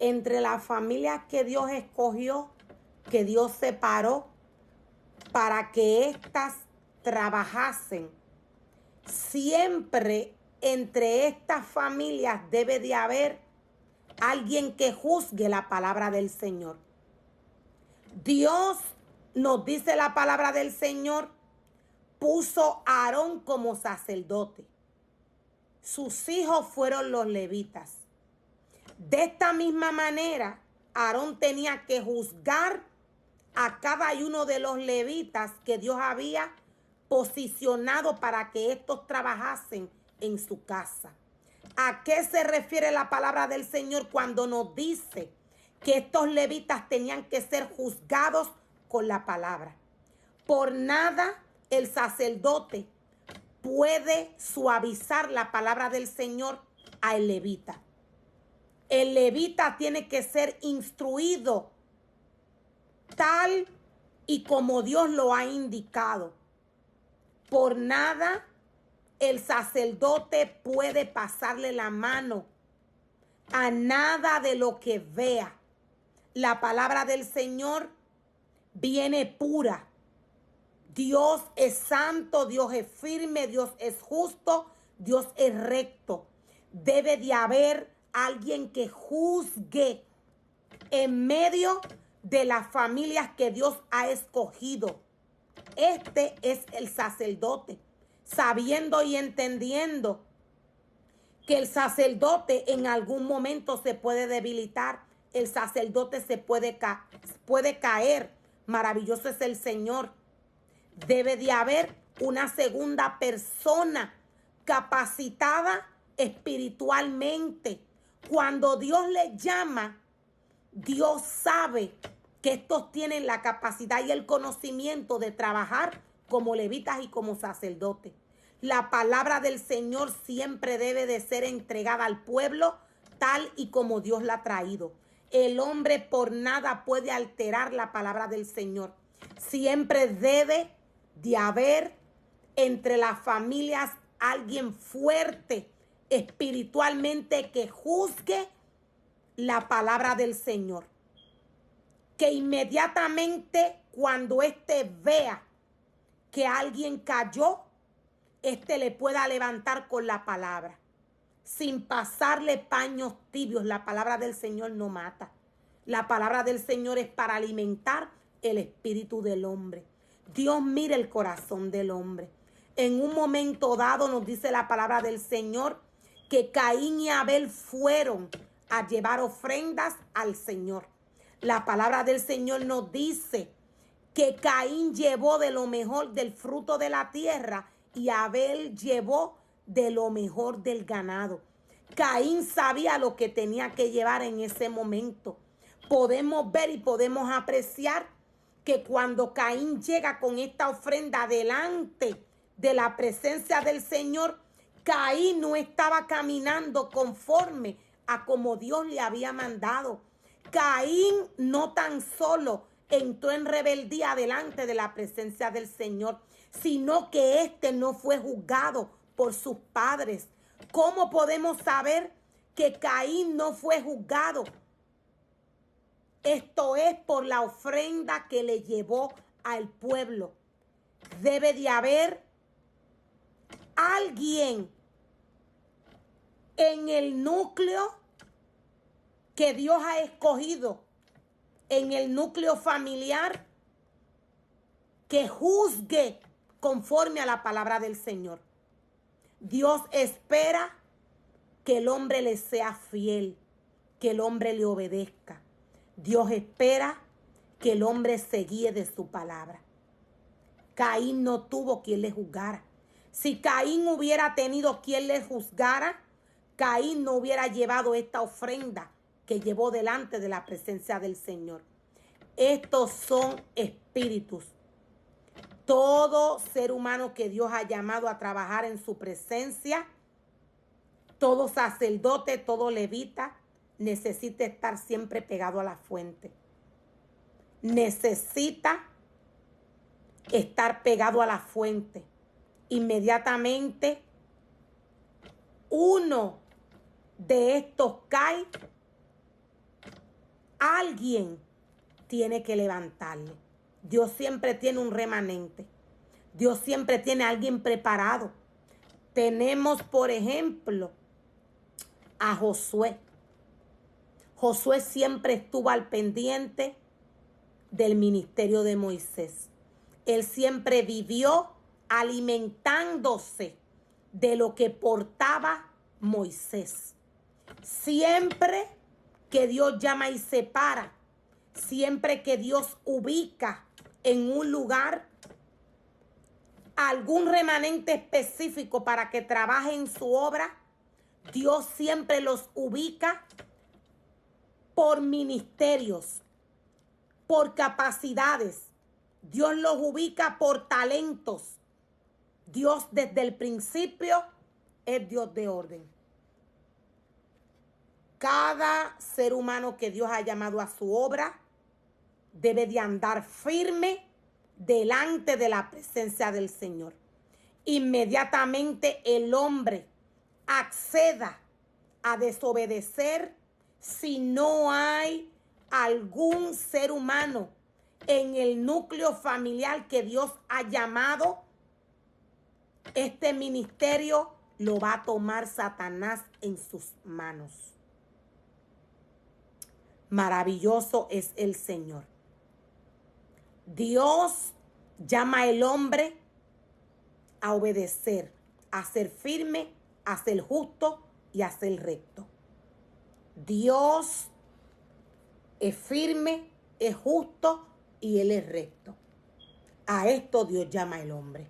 entre las familias que Dios escogió, que Dios separó para que éstas trabajasen, siempre entre estas familias debe de haber alguien que juzgue la palabra del Señor. Dios, nos dice la palabra del Señor, puso a Aarón como sacerdote. Sus hijos fueron los levitas. De esta misma manera, Aarón tenía que juzgar a cada uno de los levitas que Dios había posicionado para que estos trabajasen en su casa. ¿A qué se refiere la palabra del Señor cuando nos dice que estos levitas tenían que ser juzgados con la palabra? Por nada el sacerdote puede suavizar la palabra del Señor al levita. El levita tiene que ser instruido tal y como Dios lo ha indicado. Por nada el sacerdote puede pasarle la mano a nada de lo que vea. La palabra del Señor viene pura. Dios es santo, Dios es firme, Dios es justo, Dios es recto. Debe de haber alguien que juzgue en medio de las familias que Dios ha escogido. Este es el sacerdote, sabiendo y entendiendo que el sacerdote en algún momento se puede debilitar, el sacerdote se puede caer. Maravilloso es el Señor. Debe de haber una segunda persona capacitada espiritualmente. Cuando Dios les llama, Dios sabe que estos tienen la capacidad y el conocimiento de trabajar como levitas y como sacerdotes. La palabra del Señor siempre debe de ser entregada al pueblo tal y como Dios la ha traído. El hombre por nada puede alterar la palabra del Señor. Siempre debe de haber entre las familias alguien fuerte espiritualmente que juzgue la palabra del Señor. Que inmediatamente cuando éste vea que alguien cayó, éste le pueda levantar con la palabra. Sin pasarle paños tibios, la palabra del Señor no mata. La palabra del Señor es para alimentar el espíritu del hombre. Dios mira el corazón del hombre. En un momento dado nos dice la palabra del Señor que Caín y Abel fueron a llevar ofrendas al Señor. La palabra del Señor nos dice que Caín llevó de lo mejor del fruto de la tierra y Abel llevó de lo mejor del ganado. Caín sabía lo que tenía que llevar en ese momento. Podemos ver y podemos apreciar que cuando Caín llega con esta ofrenda delante de la presencia del Señor, Caín no estaba caminando conforme a como Dios le había mandado. Caín no tan solo entró en rebeldía delante de la presencia del Señor, sino que éste no fue juzgado por sus padres. ¿Cómo podemos saber que Caín no fue juzgado? Esto es por la ofrenda que le llevó al pueblo. Debe de haber alguien en el núcleo que Dios ha escogido, en el núcleo familiar, que juzgue conforme a la palabra del Señor. Dios espera que el hombre le sea fiel, que el hombre le obedezca. Dios espera que el hombre se guíe de su palabra. Caín no tuvo quien le juzgara. Si Caín hubiera tenido quien le juzgara, Caín no hubiera llevado esta ofrenda que llevó delante de la presencia del Señor. Estos son espíritus. Todo ser humano que Dios ha llamado a trabajar en su presencia, todo sacerdote, todo levita, necesita estar siempre pegado a la fuente. Necesita estar pegado a la fuente. Inmediatamente uno de estos cae, alguien tiene que levantarle. Dios siempre tiene un remanente. Dios siempre tiene a alguien preparado. Tenemos, por ejemplo, a Josué. Josué siempre estuvo al pendiente del ministerio de Moisés. Él siempre vivió alimentándose de lo que portaba Moisés. Siempre que Dios llama y separa, siempre que Dios ubica en un lugar algún remanente específico para que trabaje en su obra, Dios siempre los ubica por ministerios, por capacidades. Dios los ubica por talentos. Dios desde el principio es Dios de orden. Cada ser humano que Dios ha llamado a su obra debe de andar firme delante de la presencia del Señor. Inmediatamente el hombre acceda a desobedecer si no hay algún ser humano en el núcleo familiar que Dios ha llamado, este ministerio lo va a tomar Satanás en sus manos. Maravilloso es el Señor. Dios llama al hombre a obedecer, a ser firme, a ser justo y a ser recto. Dios es firme, es justo y Él es recto. A esto Dios llama al hombre.